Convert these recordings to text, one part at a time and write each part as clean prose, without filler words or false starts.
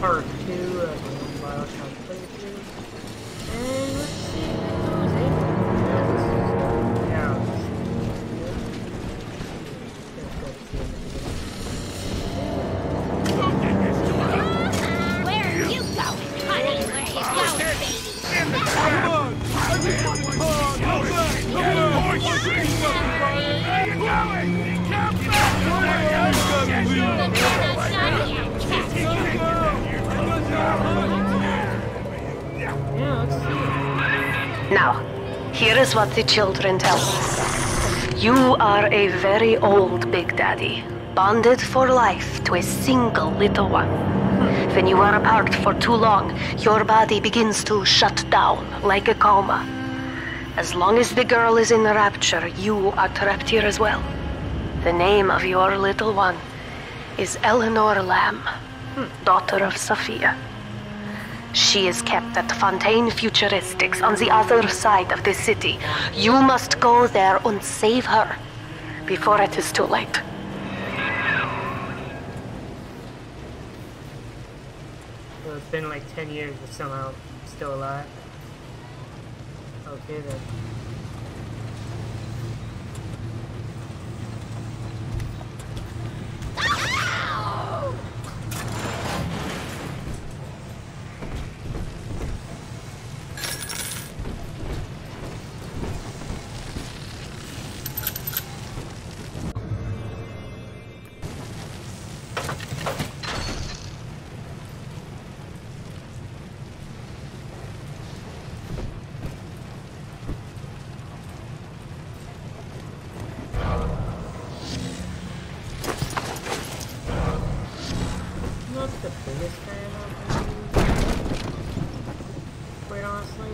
part 2 of my Bioshock playthrough. And let's see if it goes in. Where are you going, honey? Where are you going, baby? Come on! I just want to talk! Come back! Come Now, here is what the children tell me. You are a very old Big Daddy, bonded for life to a single little one. When you are apart for too long, your body begins to shut down like a coma. As long as the girl is in the rapture, you are trapped here as well. The name of your little one is Eleanor Lamb, daughter of Sophia. She is kept at Fontaine Futuristics on the other side of the city. You must go there and save her before it is too late. So it's been like 10 years, but somehow still alive. Okay then. Not the biggest fan of movies, quite honestly.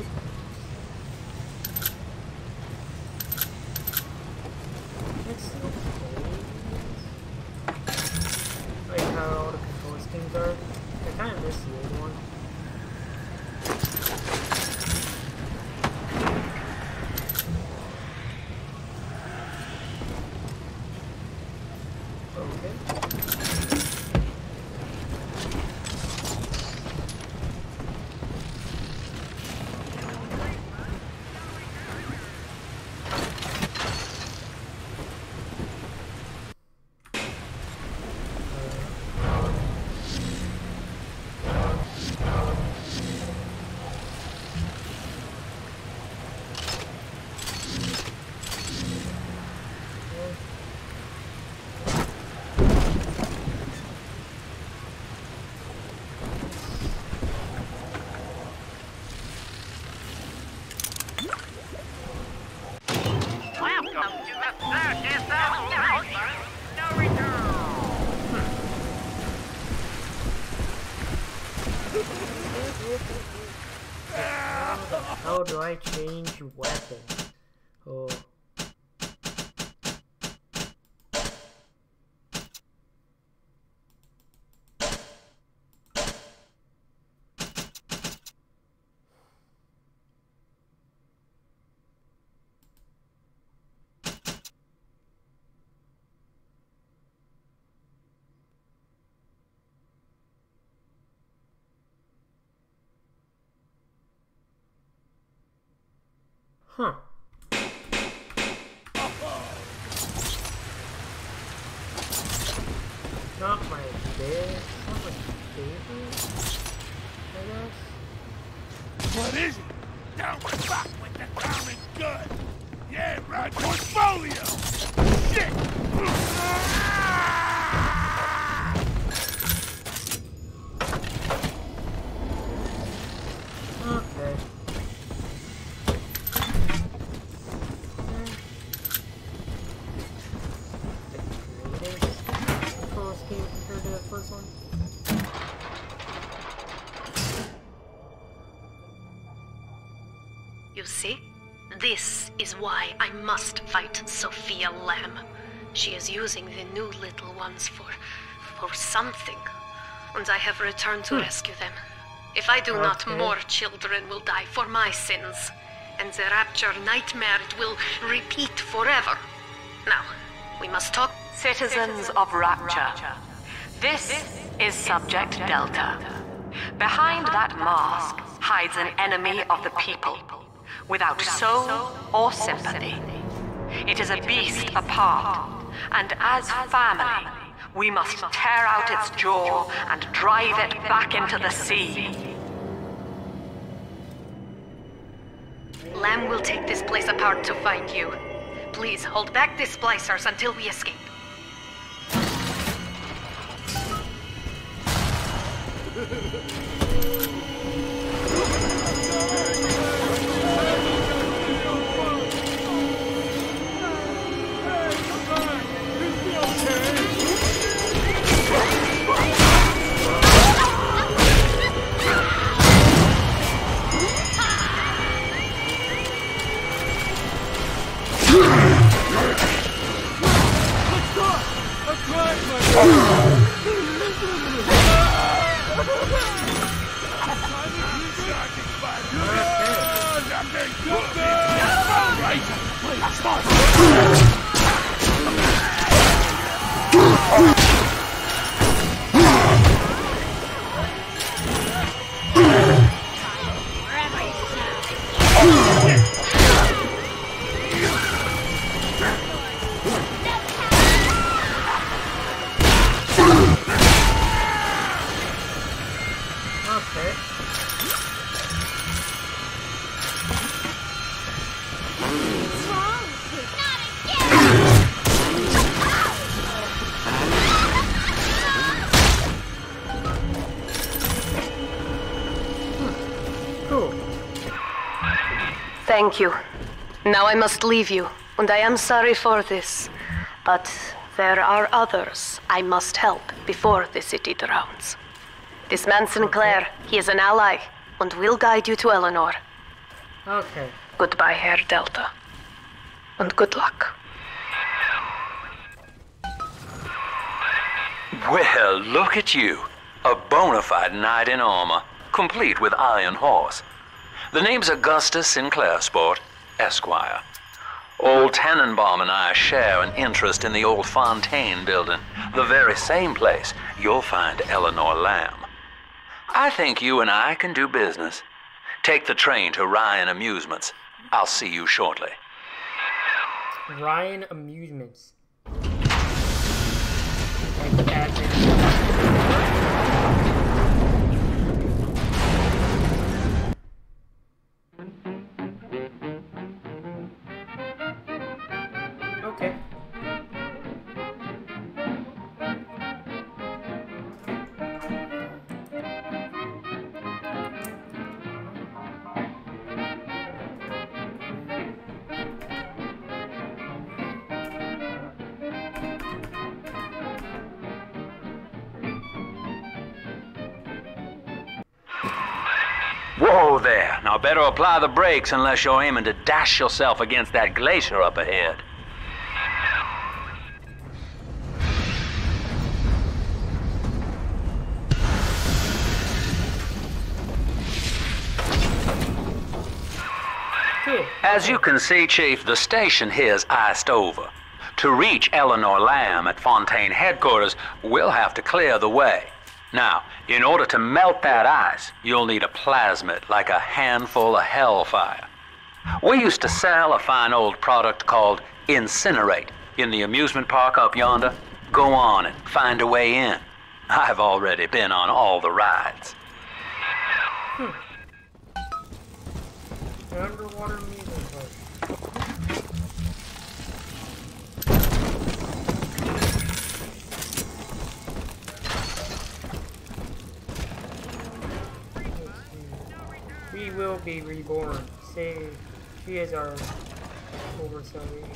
It's okay. Like how all the control schemes are. I kind of miss the old one. Okay. How do I change weapon? Oh. Huh. Not my favorite, I guess. What is it? Down the back with the common good! Yeah, right, portfolio! Shit! Okay. Control scheme compared to the first one. You see? This is why I must fight Sophia Lamb. She is using the new little ones for something. And I have returned to rescue them. If I do not, more children will die for my sins. And the rapture nightmare will repeat forever. Now, we must talk. Citizens of Rapture, this is Subject Delta. Behind that mask hides an enemy of the people, without soul or sympathy. It is a beast apart, and as family, we must tear out its jaw and drive it back into the sea. Lamb will take this place apart to find you. Please hold back the splicers until we escape. Thank you. Now I must leave you, and I am sorry for this. But there are others I must help before the city drowns. This man Sinclair, he is an ally, and will guide you to Eleanor. Okay. Goodbye, Herr Delta. And good luck. Well, look at you. A bona fide knight in armor, complete with iron horse. The name's Augustus Sinclair, Sport, Esquire. Old Tannenbaum and I share an interest in the old Fontaine building, the very same place you'll find Eleanor Lamb. I think you and I can do business. Take the train to Ryan Amusements. I'll see you shortly. Ryan Amusements. Okay. Whoa there. Now better apply the brakes unless you're aiming to dash yourself against that glacier up ahead. Cool. As you can see, Chief, the station here's iced over. To reach Eleanor Lamb at Fontaine headquarters, we'll have to clear the way. Now, in order to melt that ice, you'll need a plasmid like a handful of hellfire. We used to sell a fine old product called Incinerate in the amusement park up yonder. Go on and find a way in. I've already been on all the rides. An underwater amusement park. We will be reborn. Say, she is our overselling.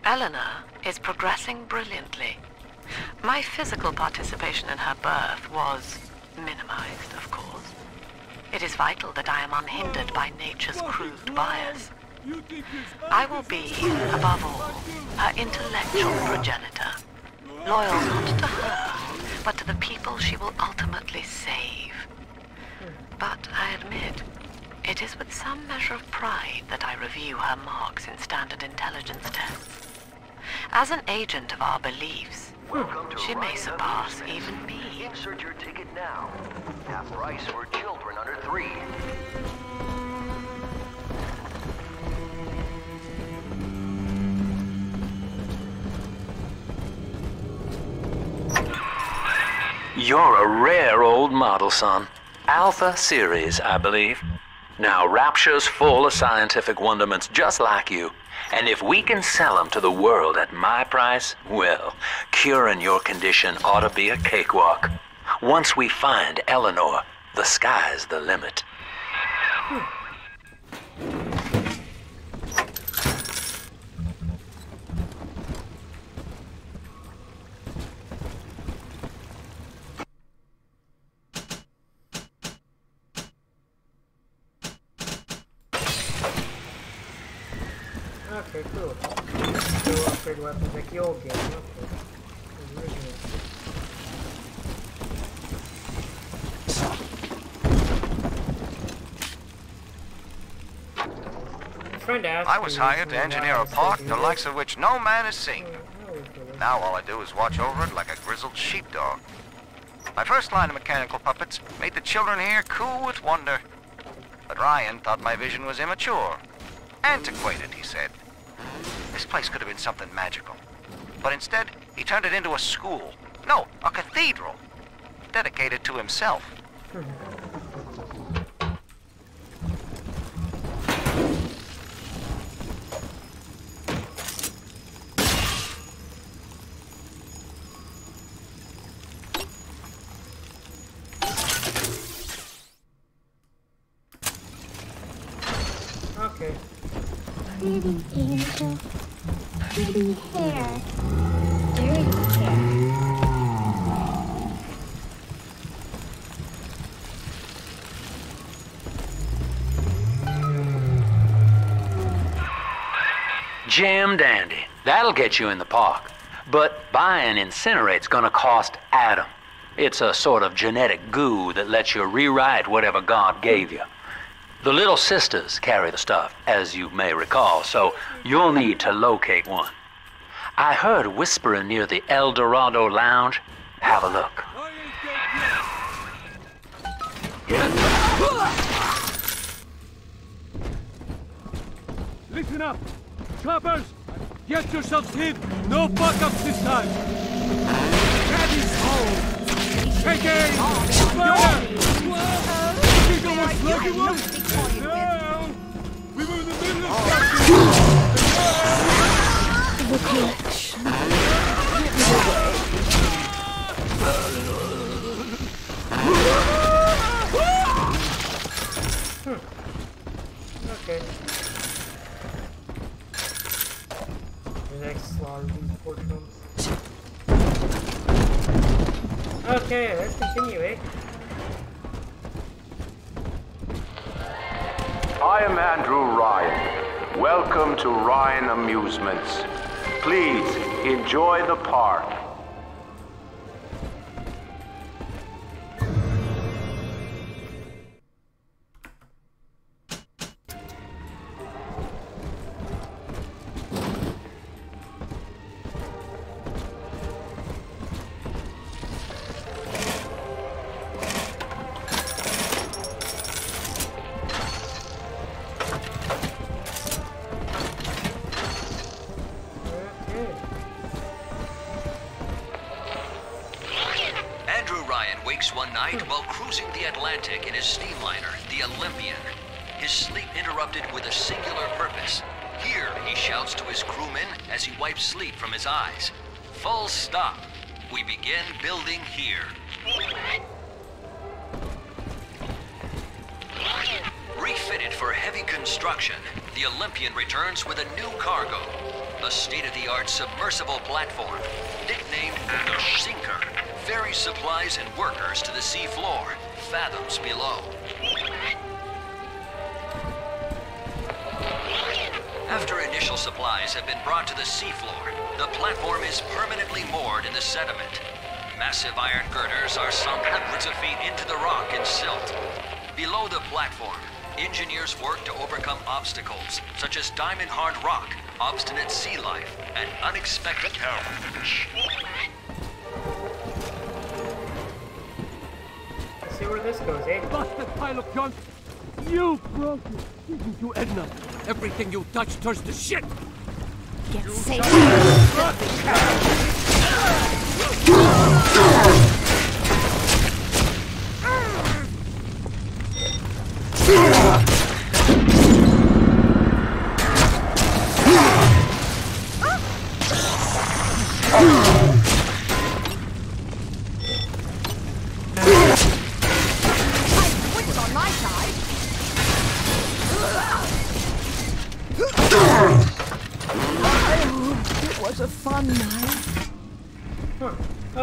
Eleanor is progressing brilliantly. My physical participation in her birth was minimized, of course. It is vital that I am unhindered by nature's crude bias. I will be, above all, her intellectual progenitor, loyal not to her, but to the people she will ultimately save. But I admit, it is with some measure of pride that I review her marks in standard intelligence tests. As an agent of our beliefs, She may surpass even me. Insert your ticket now. Half price for children under 3. You're a rare old model, son. Alpha series, I believe. Now, Rapture's full of scientific wonderments just like you. And if we can sell them to the world at my price, well, curing your condition ought to be a cakewalk. Once we find Eleanor, the sky's the limit. Okay, cool. So upgrade weapons like the old game. Okay. Original. I was hired to engineer a park the likes of which no man has seen. Now all I do is watch over it like a grizzled sheepdog. My first line of mechanical puppets made the children here cool with wonder. But Ryan thought my vision was immature. Antiquated, he said. This place could have been something magical. But instead, he turned it into a school. No, a cathedral. Dedicated to himself. Okay. Pretty angel. Pretty hair. Dirty hair. Jam dandy. That'll get you in the park. But buying Incinerate's gonna cost Adam. It's a sort of genetic goo that lets you rewrite whatever God gave you. The Little Sisters carry the stuff, as you may recall, so you'll need to locate one. I heard whispering near the El Dorado Lounge. Have a look. Listen up! Choppers! Get yourselves hid! No fuck-ups this time! Daddy's home! Take aim! Fire! You think I was slugging one? No! We were in the middle Okay. The next slaughter these poor chumps. Okay, let's continue, eh? I am Andrew Ryan. Welcome to Ryan Amusements. Please enjoy the park. One night while cruising the Atlantic in his steamliner, the Olympian. His sleep interrupted with a singular purpose. Here, he shouts to his crewmen as he wipes sleep from his eyes. Full stop. We begin building here. Refitted for heavy construction, the Olympian returns with a new cargo. A state-of-the-art submersible platform, nicknamed the Sinker, ferries supplies and workers to the sea floor, fathoms below. After initial supplies have been brought to the seafloor, the platform is permanently moored in the sediment. Massive iron girders are sunk hundreds of feet into the rock and silt. Below the platform, engineers work to overcome obstacles such as diamond-hard rock, obstinate sea life, and unexpected peril. see where this goes, eh? Busted pile of junk! You broke it! Didn't you, Edna? Everything you touch turns to shit! Get safe.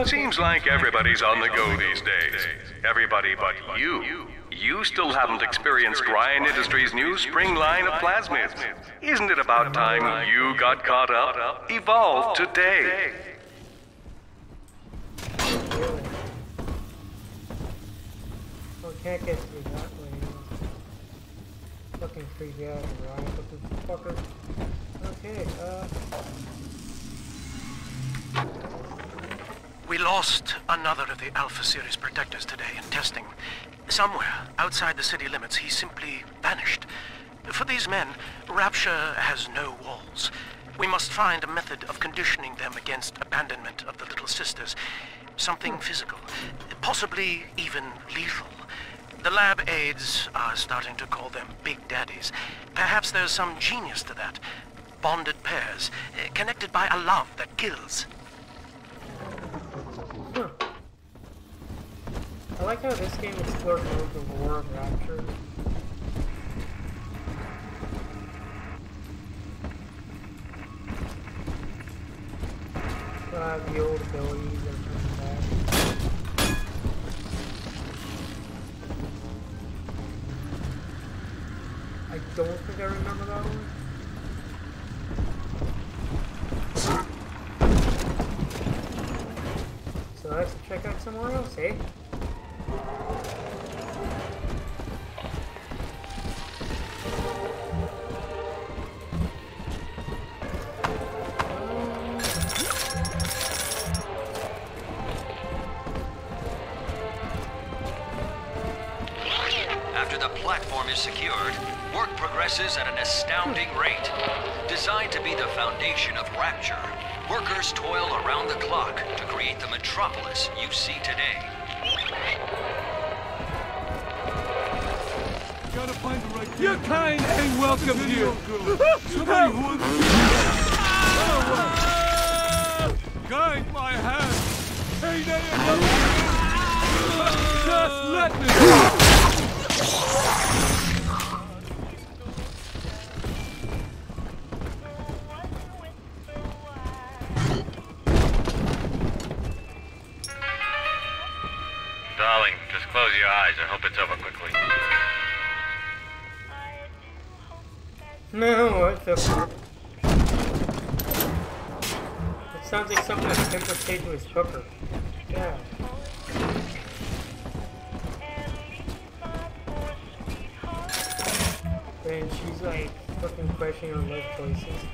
Seems like everybody's on the go these days. Everybody but you. You still haven't experienced Ryan Industries' new spring line of plasmids. Isn't it about time you got caught up? Evolve today. Oh, can't get through that way. Fucking creepy out, Ryan. Fucking fucker. Okay, We lost another of the Alpha Series protectors today in testing. Somewhere outside the city limits, he simply vanished. For these men, Rapture has no walls. We must find a method of conditioning them against abandonment of the Little Sisters. Something physical, possibly even lethal. The lab aides are starting to call them Big Daddies. Perhaps there's some genius to that. Bonded pairs, connected by a love that kills. I like how this game explores more of the lore of Rapture. The old abilities are coming back. I don't think I remember that one. So let's check out somewhere else, eh? After the platform is secured, work progresses at an astounding rate. Designed to be the foundation of Rapture, workers toil around the clock to create the metropolis you see today. Gotta find the right. Your kind ain't welcome here. Somebody who guide my hand. Hey, just let me. Darling, just close your eyes. I hope it's over quickly. No, what the fuck? It sounds like something that Kim would say to his hooker. Yeah. And she's like fucking questioning her life choices.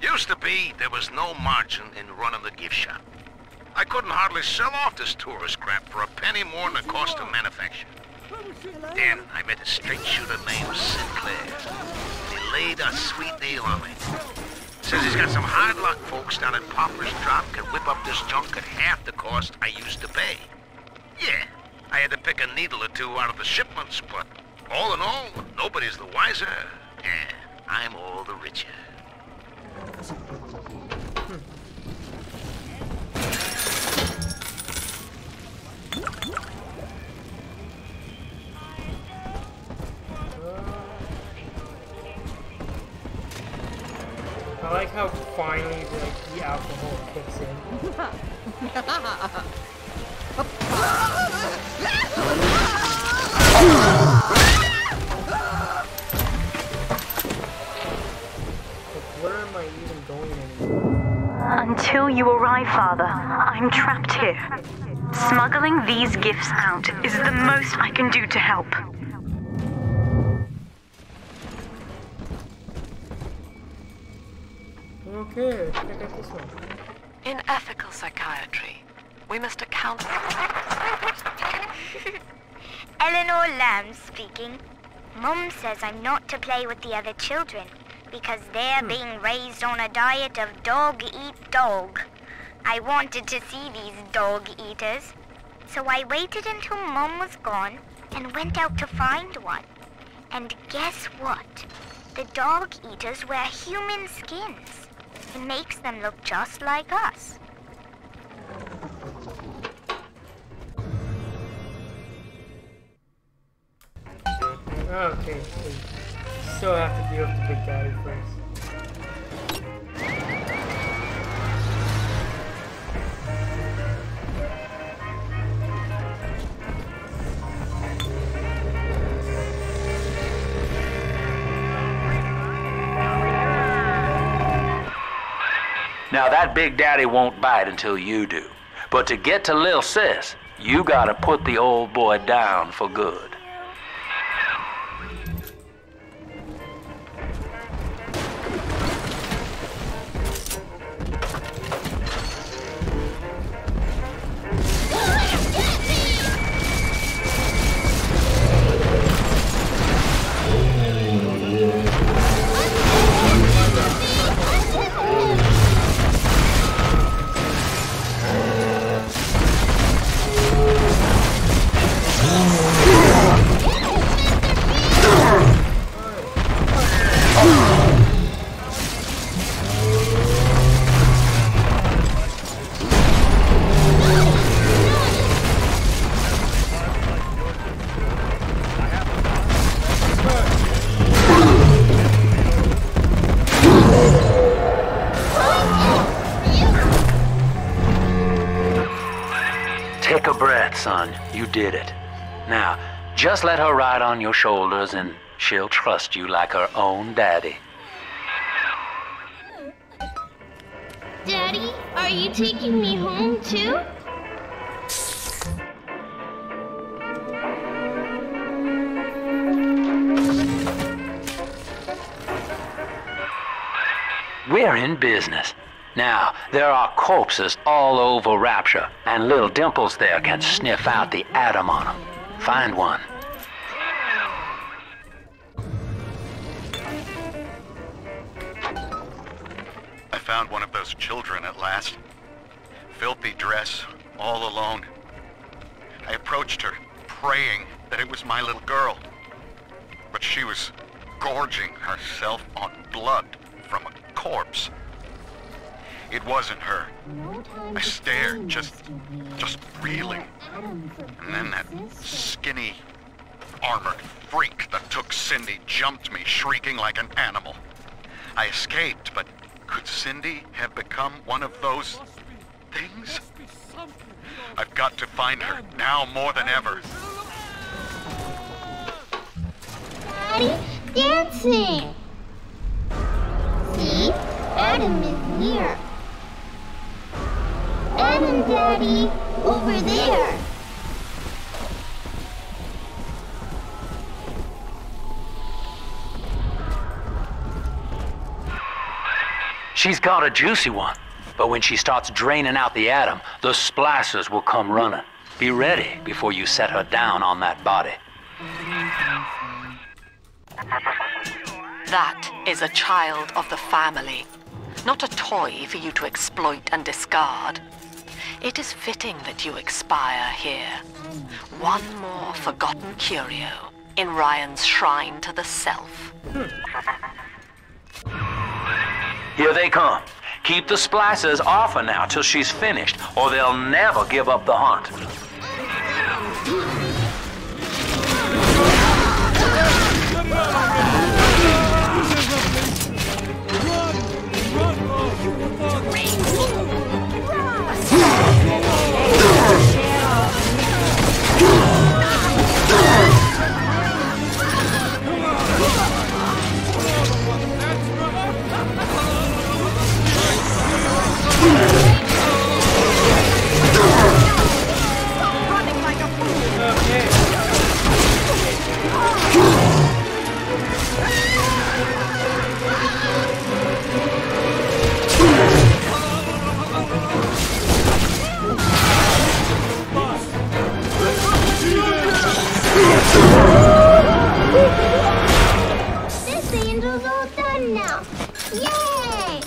Used to be, there was no margin in running the gift shop. I couldn't hardly sell off this tourist crap for a penny more than the cost of manufacture. Then I met a straight shooter named Sinclair. He laid a sweet deal on me. Says he's got some hard luck folks down at Popper's Drop can whip up this junk at half the cost I used to pay. Yeah, I had to pick a needle or two out of the shipments, but all in all, nobody's the wiser, and I'm all the richer. I like how finally the alcohol kicks in. Like, where am I even going anymore? Until you arrive, Father, I'm trapped here. Smuggling these gifts out is the most I can do to help. Okay, check out this one. In ethical psychiatry, we must account for... Eleanor Lamb speaking. Mum says I'm not to play with the other children because they're being raised on a diet of dog eat dog. I wanted to see these dog eaters, so I waited until Mum was gone and went out to find one. And guess what? The dog eaters wear human skins. It makes them look just like us. Okay, so still have to deal with the big daddy first. Now that big daddy won't bite until you do. But to get to Lil Sis, you gotta put the old boy down for good. Take a breath, son. You did it. Now, just let her ride on your shoulders and she'll trust you like her own daddy. Daddy, are you taking me home too? We're in business. Now, there are corpses all over Rapture, and little Dimples there can sniff out the atom on them. Find one. I found one of those children at last. Filthy dress, all alone. I approached her, praying that it was my little girl. But she was gorging herself on blood from a corpse. It wasn't her. I stared, just reeling. And then that skinny, armored freak that took Cindy jumped me, shrieking like an animal. I escaped, but could Cindy have become one of those things? I've got to find her, now more than ever. Daddy, dancing! See? Adam is here. Adam, Daddy, over there. She's got a juicy one, but when she starts draining out the atom, the splicers will come running. Be ready before you set her down on that body. That is a child of the family, not a toy for you to exploit and discard. It is fitting that you expire here. One more forgotten curio in Ryan's shrine to the self. Here they come. Keep the splicers off her now till she's finished, or they'll never give up the hunt. Candles all done now. Yay!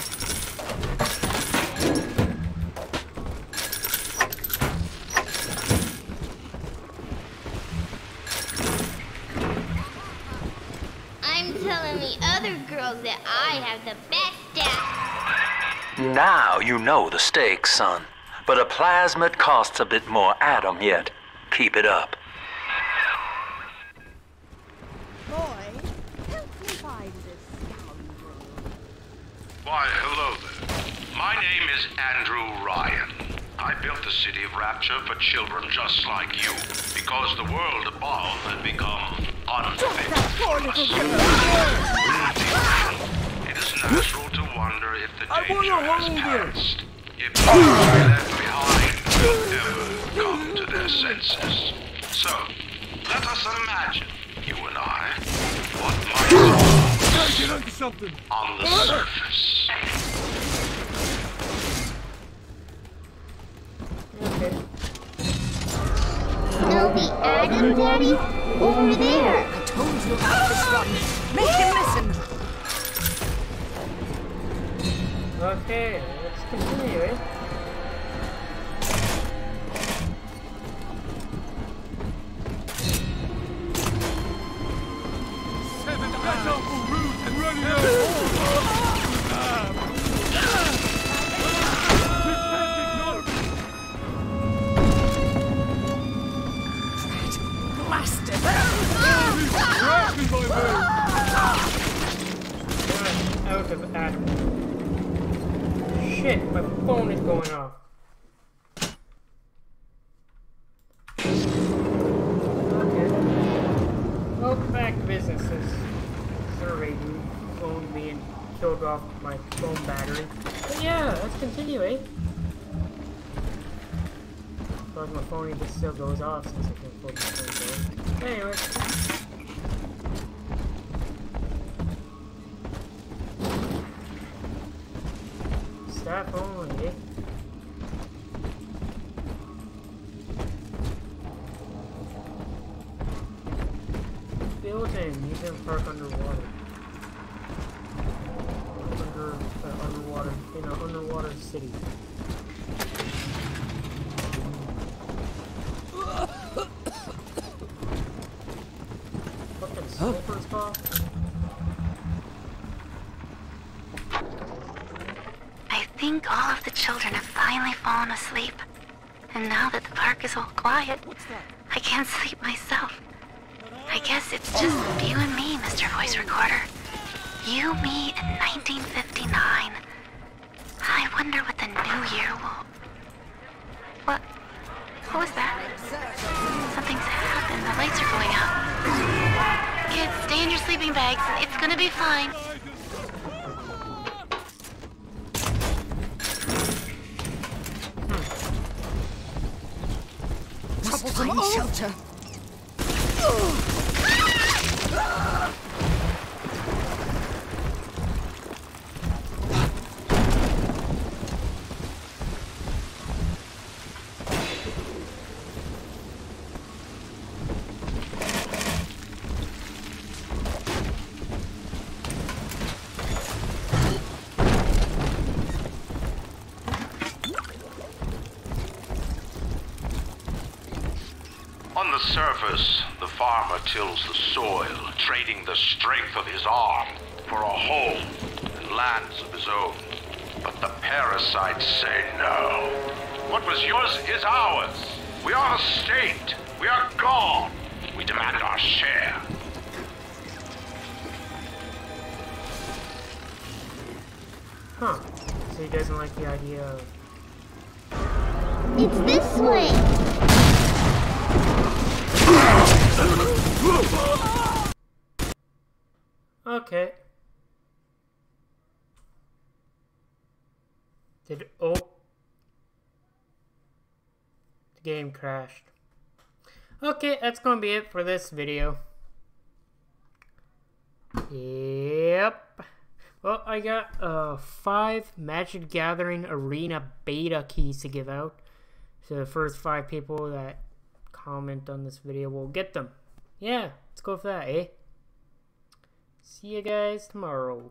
I'm telling the other girls that I have the best dad. Now you know the stakes, son. But a plasmid costs a bit more atom yet. Keep it up. Boy, help me find this scoundrel. Why, hello there. My name is Andrew Ryan. I built the city of Rapture for children just like you, because the world above had become unfit for us. It is natural to wonder if the danger has passed. If the left behind will ever come to their senses. So, let us imagine, you and I, what might be on the surface. There'll be Adam, Daddy, over there. I told you about this one. Make him listen. Okay, let's continue, eh? That's awful rude and running over. Out of Adam. Shit, my phone is going off. Okay. Welcome back to businesses. Survey dude. Phone being killed off my phone battery. But yeah, let's continue, eh? Because my phone even still goes off since I can't pull my phone go. Anyway. Staff only, eh? Building, museum park underwater. Underwater, in an underwater city. Fucking sulfur spot? I think all of the children have finally fallen asleep. And now that the park is all quiet, I can't sleep myself. I guess it's just you and me, Mr. Voice Recorder. You, me, in 1959. I wonder what the new year will... What was that? Something's happened. The lights are going out. Kids, stay in your sleeping bags. It's gonna be fine. Find shelter. On the surface, the farmer tills the soil, trading the strength of his arm for a home and lands of his own. But the parasites say no. What was yours is ours. We are the state. We are gone. We demand our share. Huh. So he doesn't like the idea of... It's this way. Okay. Oh. The game crashed. Okay, that's gonna be it for this video. Yep. Well, I got 5 Magic Gathering Arena beta keys to give out. So the first 5 people that comment on this video will get them. Yeah, let's go for that, eh? See you guys tomorrow.